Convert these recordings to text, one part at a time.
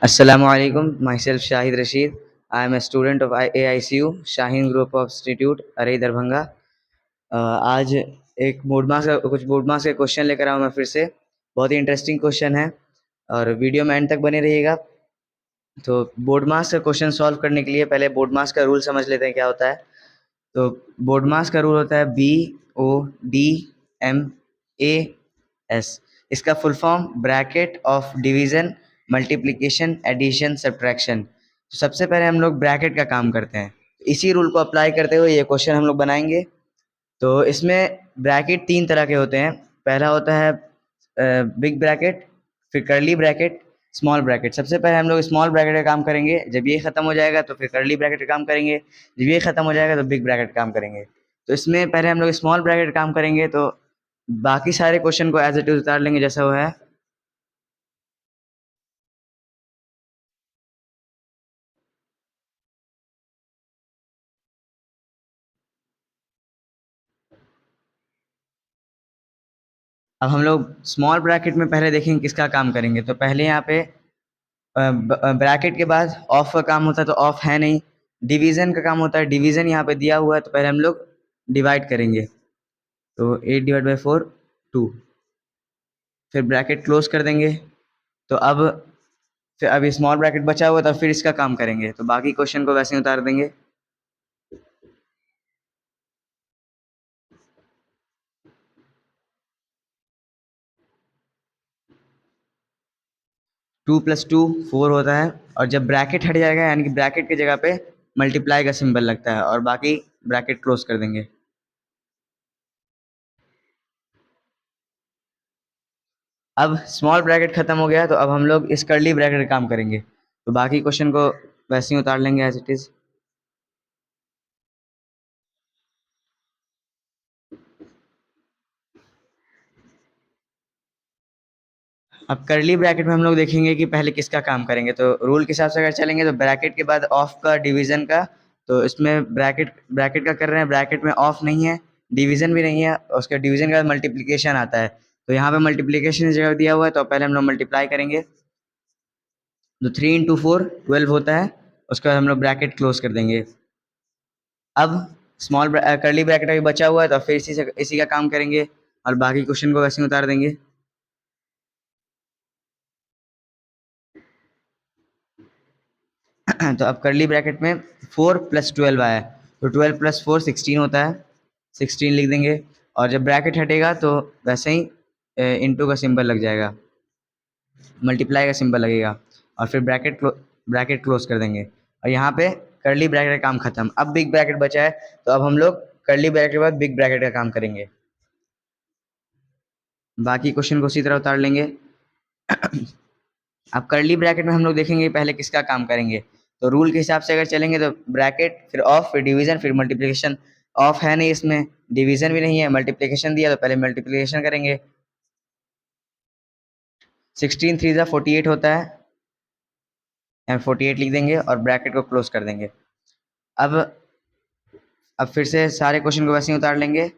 Assalamualaikum. Myself Shahid Rashid. I am a student of AICU Shaheen Group of Institute अरे दरभंगा। आज एक board marks के question लेकर आऊँ मैं फिर से। बहुत ही इंटरेस्टिंग क्वेश्चन है और वीडियो में एंड तक बने रहिएगा। तो बोर्ड मार्क्स का क्वेश्चन सॉल्व करने के लिए पहले बोर्ड मार्क्स का रूल समझ लेते हैं क्या होता है। तो बोर्ड मार्क्स का रूल होता है BODMAS। इसका full form bracket of division multiplication addition subtraction. तो सबसे पहले हम लोग ब्रैकेट का काम करते हैं। इसी रूल को अप्लाई करते हुए ये क्वेश्चन हम लोग बनाएंगे। तो इसमें ब्रैकेट 3 तरह के होते हैं। पहला होता है बिग ब्रैकेट, फिर कर्ली ब्रैकेट, स्मॉल ब्रैकेट। सबसे पहले हम लोग स्मॉल ब्रैकेट का काम करेंगे। जब ये खत्म हो जाएगा तो फिर कर्ली ब्रैकेट का काम करेंगे। जब ये खत्म हो जाएगा तो बिग ब्रैकेट का काम करेंगे। तो इसमें पहले हम लोग स्मॉल ब्रैकेट का काम करेंगे, तो बाकी सारे क्वेश्चन को एज इट इज उतार लेंगे जैसा वो है। अब हम लोग स्मॉल ब्रैकेट में पहले देखेंगे किसका काम करेंगे। तो पहले यहाँ पे ब्रैकेट के बाद ऑफ का काम होता है, तो ऑफ है नहीं। डिवीजन का काम होता है, डिवीजन यहाँ पे दिया हुआ है, तो पहले हम लोग डिवाइड करेंगे। तो 8/4 2, फिर ब्रैकेट क्लोज कर देंगे। तो अब फिर अभी स्मॉल ब्रैकेट बचा हुआ है, तो फिर इसका काम करेंगे। तो बाकी क्वेश्चन को वैसे ही उतार देंगे। टू प्लस टू 4 होता है, और जब ब्रैकेट हट जाएगा यानी कि ब्रैकेट की जगह पे मल्टीप्लाई का सिंबल लगता है, और बाकी ब्रैकेट क्लोज कर देंगे। अब स्मॉल ब्रैकेट खत्म हो गया, तो अब हम लोग इस कर्ली ब्रैकेट का काम करेंगे। तो बाकी क्वेश्चन को वैसे ही उतार लेंगे एज इट इज। अब कर्ली ब्रैकेट में हम लोग देखेंगे कि पहले किसका काम करेंगे। तो रूल के हिसाब से अगर चलेंगे तो ब्रैकेट के बाद ऑफ का, डिवीजन का। तो इसमें ब्रैकेट ब्रैकेट का कर रहे हैं, ब्रैकेट में ऑफ नहीं है, डिवीजन भी नहीं है, और उसके डिवीजन का मल्टीप्लिकेशन आता है। तो यहाँ पे मल्टीप्लिकेशन जगह दिया हुआ है, तो पहले हम लोग मल्टीप्लाई करेंगे। तो 3 × 4 12 होता है। उसके बाद हम लोग ब्रैकेट क्लोज कर देंगे। अब कर्ली ब्रैकेट अभी बचा हुआ है, तो फिर इसी का काम करेंगे, और बाकी क्वेश्चन को वैसे ही उतार देंगे। तो अब कर्ली ब्रैकेट में 4 + 12 आया है, तो 12 + 4 16 होता है। 16 लिख देंगे, और जब ब्रैकेट हटेगा तो वैसे ही इंटू का सिंबल लग जाएगा, मल्टीप्लाई का सिंबल लगेगा, और फिर ब्रैकेट क्लोज कर देंगे। और यहाँ पे कर्ली ब्रैकेट का काम खत्म। अब बिग ब्रैकेट बचा है, तो अब हम लोग कर्ली ब्रैकेट के बाद बिग ब्रैकेट का काम करेंगे। बाकी क्वेश्चन को उसी तरह उतार लेंगे। अब कर्ली ब्रैकेट में हम लोग देखेंगे पहले किसका काम करेंगे। तो रूल के हिसाब से अगर चलेंगे तो ब्रैकेट, फिर ऑफ, फिर डिवीजन, फिर मल्टीप्लिकेशन। ऑफ है नहीं इसमें, डिवीजन भी नहीं है, मल्टीप्लिकेशन दिया, तो पहले मल्टीप्लिकेशन करेंगे। 16 3 48 होता है, एंड 48 लिख देंगे, और ब्रैकेट को क्लोज कर देंगे। अब अब फिर से सारे क्वेश्चन को वैसे ही उतार लेंगे,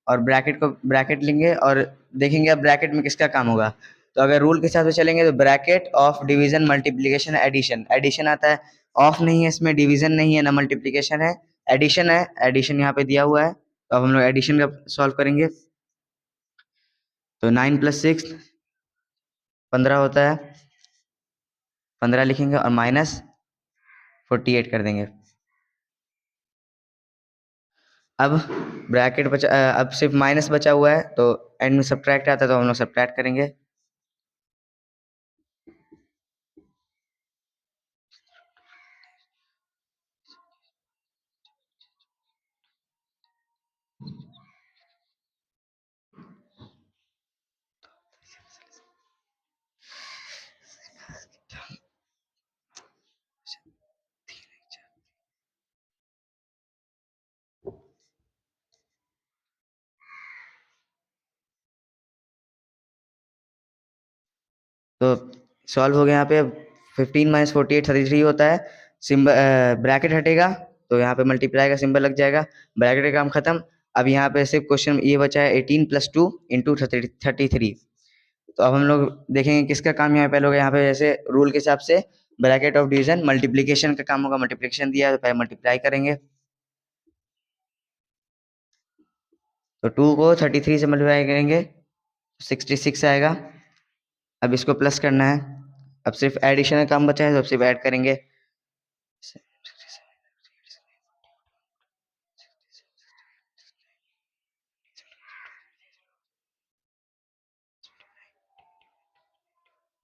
और ब्रैकेट लेंगे, और देखेंगे अब ब्रैकेट में किसका काम होगा। तो अगर रूल के हिसाब से चलेंगे तो bracket of division multiplication addition, addition आता है। ऑफ नहीं है इसमें, डिवीजन नहीं है, ना मल्टीप्लिकेशन है, एडिशन है। एडिशन यहाँ पे दिया हुआ है, तो अब हम लोग एडिशन का सॉल्व करेंगे। तो 9 + 6 15 होता है, 15 लिखेंगे, और -48 कर देंगे। अब अब सिर्फ माइनस बचा हुआ है, तो एंड में सब्ट्रैक्ट आता है, तो हम लोग सब्ट्रैक्ट करेंगे। तो सॉल्व हो गया यहाँ पे। 15 - 48 33 होता है। सिंबल ब्रैकेट हटेगा, तो यहाँ पे मल्टीप्लाई का सिंबल लग जाएगा, ब्रैकेट का काम खत्म। अब यहाँ पे सिर्फ क्वेश्चन ये बचा है 18 + 2 × 33। तो अब हम लोग देखेंगे किसका काम यहाँ पे पहले होगा। यहाँ पे जैसे रूल के हिसाब से ब्रैकेट ऑफ डिवीजन मल्टीप्लीकेशन का काम होगा, मल्टीप्लीकेशन दिया है तो पहले मल्टीप्लाई करेंगे। तो 2 को 33 से मल्टीप्लाई करेंगे 66 आएगा। अब इसको प्लस करना है। अब सिर्फ एडिशन का काम बचा है तो अब सिर्फ ऐड करेंगे।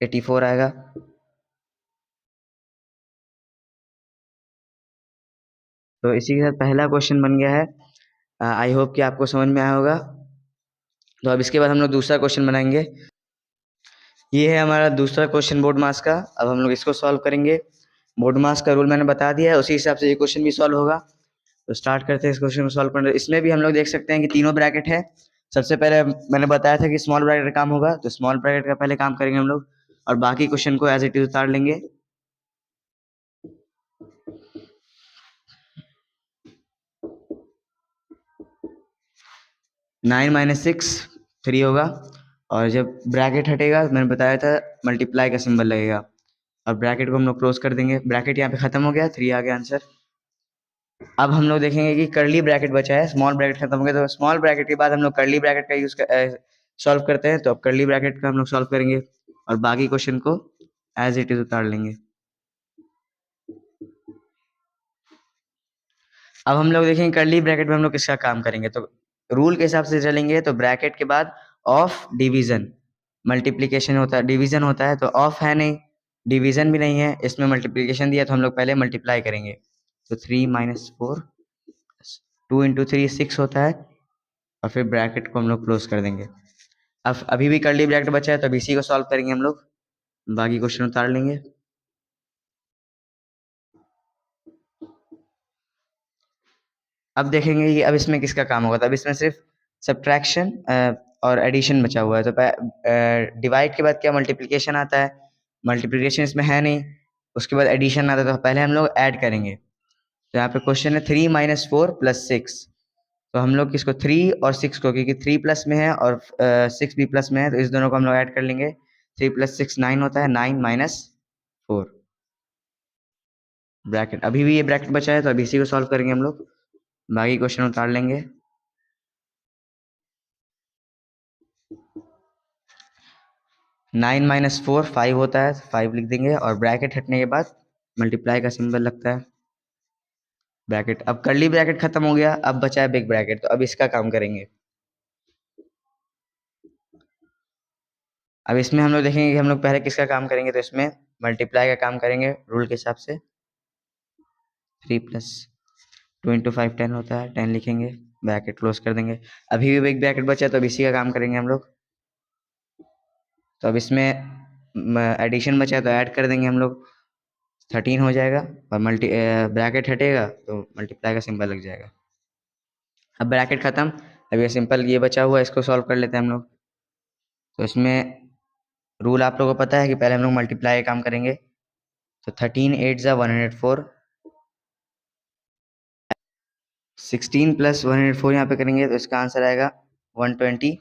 84 आएगा। तो इसी के साथ पहला क्वेश्चन बन गया है। आई होप कि आपको समझ में आया होगा। तो अब इसके बाद हम लोग दूसरा क्वेश्चन बनाएंगे। ये है हमारा दूसरा क्वेश्चन बोर्ड मास का। अब हम लोग इसको सॉल्व करेंगे। बोर्ड मास का रूल मैंने बता दिया है, उसी हिसाब से ये क्वेश्चन भी सॉल्व होगा। तो स्टार्ट करते हैं इस क्वेश्चन को सॉल्व करने। इसमें भी हम लोग देख सकते हैं कि तीनों ब्रैकेट है। सबसे पहले मैंने बताया था कि स्मॉल ब्रैकेट का काम होगा, तो स्मॉल ब्रैकेट का पहले काम करेंगे हम लोग और बाकी क्वेश्चन को एज इट इज उतार लेंगे। 9 माइनस 6 3 होगा। और जब ब्रैकेट हटेगा मैंने बताया था मल्टीप्लाई का सिंबल लगेगा। और ब्रैकेट को हम लोग क्लोज कर देंगे। ब्रैकेट यहाँ पे खत्म हो गया, 3 आ गया आंसर। अब हम लोग देखेंगे कि कर्ली ब्रैकेट बचा है। स्मॉल ब्रैकेट खत्म हो गया तो स्मॉल ब्रैकेट के बाद हम लोग कर्ली ब्रैकेट का यूज सॉल्व करते हैं। तो अब कर्ली ब्रैकेट का हम लोग सॉल्व करेंगे और बाकी क्वेश्चन को एज इट इज उतार लेंगे। अब हम लोग देखेंगे कर्ली ब्रैकेट में हम लोग किसका काम करेंगे। तो रूल के हिसाब से चलेंगे तो ब्रैकेट के बाद ऑफ डिवीजन मल्टीप्लीकेशन होता है, डिवीजन होता है, तो ऑफ है नहीं, डिवीजन भी नहीं है, इसमें मल्टीप्लीकेशन दिया तो हम लोग पहले मल्टीप्लाई करेंगे। तो 3 माइनस 4 2 इंटू 3 6 होता है और फिर ब्रैकेट को हम लोग क्लोज कर देंगे। अब अभी भी कर्ली ब्रैकेट बचा है तो अभी इसी को सॉल्व करेंगे हम लोग, बाकी क्वेश्चन उतार लेंगे। अब देखेंगे कि अब इसमें किसका काम होगा। तो अब इसमें सिर्फ सब्ट्रैक्शन और एडिशन बचा हुआ है। तो डिवाइड के बाद क्या मल्टीप्लिकेशन आता है, मल्टीप्लिकेशन इसमें है नहीं। उसके बाद एडिशन आता है तो पहले हम लोग ऐड करेंगे। तो यहाँ पे क्वेश्चन है 3 माइनस 4 प्लस 6। तो हम लोग किसको 3 और 6 को, क्योंकि 3 प्लस में है और 6 भी प्लस में है, तो इस दोनों को हम लोग ऐड कर लेंगे। 3 प्लस 6 9 होता है, 9 माइनस 4 ब्रैकेट। अभी भी ये ब्रैकेट बचा है तो अभी इसी को सॉल्व करेंगे हम लोग, बाकी क्वेश्चन उतार लेंगे। 9 माइनस 4 5 होता है, 5 लिख देंगे और ब्रैकेट हटने के बाद मल्टीप्लाई का सिंबल लगता है। ब्रैकेट, अब कर्ली ब्रैकेट खत्म हो गया, अब बचा है बिग ब्रैकेट, तो अब इसका काम करेंगे। अब इसमें हम लोग देखेंगे कि हम लोग पहले किसका काम करेंगे। तो इसमें मल्टीप्लाई का काम करेंगे रूल के हिसाब से। 3 प्लस 2 इंटू 5 10 होता है, 10 लिखेंगे, ब्रैकेट क्लोज कर देंगे। अभी भी बिग ब्रैकेट बचा है तो अब इसी का काम करेंगे हम लोग। तो अब इसमें एडिशन बचा है तो ऐड कर देंगे हम लोग, 13 हो जाएगा और ब्रैकेट हटेगा तो मल्टीप्लाई का सिंबल लग जाएगा। अब ब्रैकेट खत्म, अब ये सिंपल ये बचा हुआ है, इसको सॉल्व कर लेते हैं हम लोग। तो इसमें रूल आप लोगों को पता है कि पहले हम लोग मल्टीप्लाई का काम करेंगे। तो 13 8 ज़ा 104, 16 प्लस 104 यहाँ पे करेंगे तो इसका आंसर आएगा 120।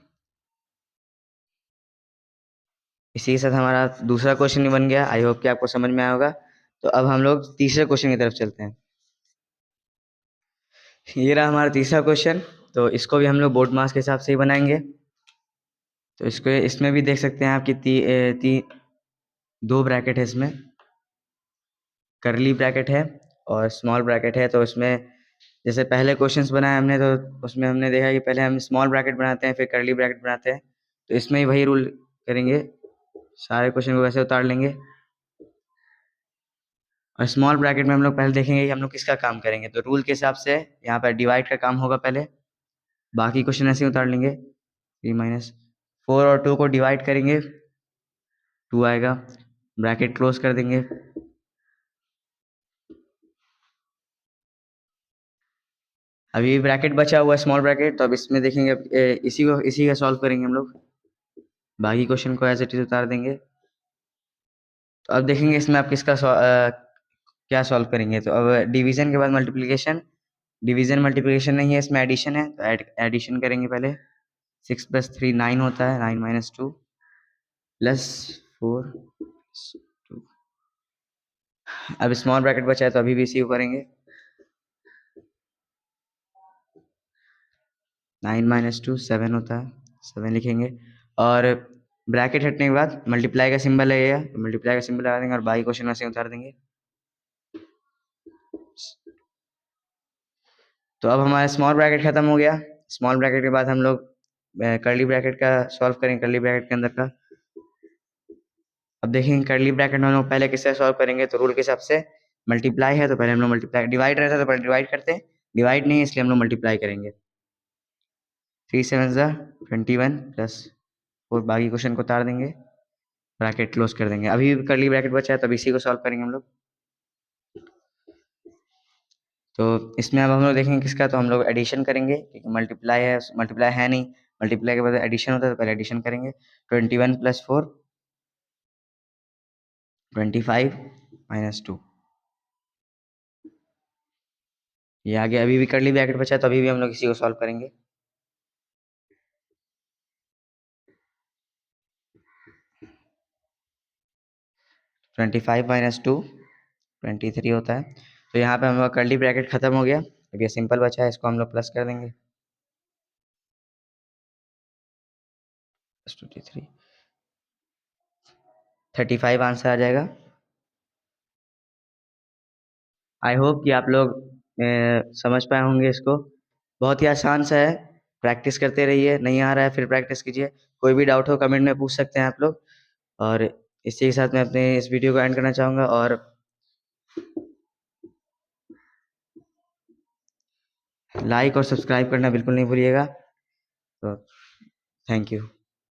इसी के साथ हमारा दूसरा क्वेश्चन भी बन गया। आई होप कि आपको समझ में आया होगा। तो अब हम लोग तीसरे क्वेश्चन की तरफ चलते हैं। ये रहा हमारा तीसरा क्वेश्चन। तो इसको भी हम लोग बोर्ड मास के हिसाब से ही बनाएंगे। तो इसको इसमें भी देख सकते हैं आप कि दो ब्रैकेट है इसमें, करली ब्रैकेट है और स्मॉल ब्रैकेट है। तो इसमें जैसे पहले क्वेश्चंस बनाए हमने तो उसमें हमने देखा कि पहले हम स्मॉल ब्रैकेट बनाते हैं फिर करली ब्रैकेट बनाते हैं। तो इसमें ही वही रूल करेंगे, सारे क्वेश्चन को वैसे उतार लेंगे। और स्मॉल ब्रैकेट में हम लोग पहले देखेंगे कि हम लोग किसका काम करेंगे। तो रूल के हिसाब से यहाँ पर डिवाइड का काम होगा पहले, बाकी क्वेश्चन ऐसे ही उतार लेंगे। 3 माइनस 4 और 2 को डिवाइड करेंगे, 2 आएगा, ब्रैकेट क्लोज कर देंगे। अभी ब्रैकेट बचा हुआ है स्मॉल ब्रैकेट, तो अब इसमें देखेंगे इसी का सॉल्व करेंगे हम लोग, बाकी क्वेश्चन को एज इट इज उतार देंगे। तो अब देखेंगे इसमें आप क्या सॉल्व करेंगे। तो अब डिवीजन के बाद मल्टीप्लिकेशन, डिवीजन मल्टीप्लिकेशन नहीं है, इसमें एडिशन है, तो एडिशन करेंगे पहले। 6 प्लस 3 9 होता है, 9 माइनस 2 प्लस 4 2। अब स्मॉल ब्रैकेट बचा है तो अभी भी इसी को करेंगे। 9 माइनस टू 7 होता है, 7 लिखेंगे। और ब्रैकेट हटने के बाद मल्टीप्लाई का सिंबल लगेगा, तो मल्टीप्लाई का सिंबल लगा देंगे और बाई क्वेश्चन वैसे उतार देंगे। तो अब हमारा स्मॉल ब्रैकेट खत्म हो गया। स्मॉल ब्रैकेट के बाद हम लोग कर्ली ब्रैकेट का सॉल्व करेंगे, कर्ली ब्रैकेट के अंदर का। अब देखेंगे कर्ली ब्रैकेट में हम लोग पहले किससे सॉल्व करेंगे, तो रूल के हिसाब से मल्टीप्लाई है तो पहले हम लोग मल्टीप्लाई, डिवाइड रहता है तो पहले डिवाइड करते हैं, डिवाइड नहीं है इसलिए हम लोग मल्टीप्लाई करेंगे। 3 7 21 प्लस 4, बाकी क्वेश्चन को उतार देंगे, ब्रैकेट क्लोज कर देंगे। अभी भी कर्ली ब्रैकेट बचा है तो अभी इसी को सॉल्व करेंगे हम लोग। तो इसमें अब हम लोग देखेंगे किसका, तो हम लोग एडिशन करेंगे क्योंकि मल्टीप्लाई है नहीं, मल्टीप्लाई के बाद एडिशन होता है तो पहले एडिशन करेंगे। 21 प्लस 4 25 माइनस 2, ये आगे अभी भी कर्ली ब्रैकेट बचा है तो अभी भी हम लोग इसी को सॉल्व करेंगे। 25 माइनस 2 23 होता है। तो यहाँ पे हम लोग कर्ली ब्रैकेट खत्म हो गया, अब ये सिंपल बचा है, इसको हम लोग प्लस कर देंगे। 23 35 आंसर आ जाएगा। आई होप कि आप लोग समझ पाए होंगे इसको। बहुत ही आसान सा है, प्रैक्टिस करते रहिए, नहीं आ रहा है फिर प्रैक्टिस कीजिए। कोई भी डाउट हो कमेंट में पूछ सकते हैं आप लोग। और इसी के साथ मैं अपने इस वीडियो को एंड करना चाहूँगा, और लाइक और सब्सक्राइब करना बिल्कुल नहीं भूलिएगा। तो थैंक यू।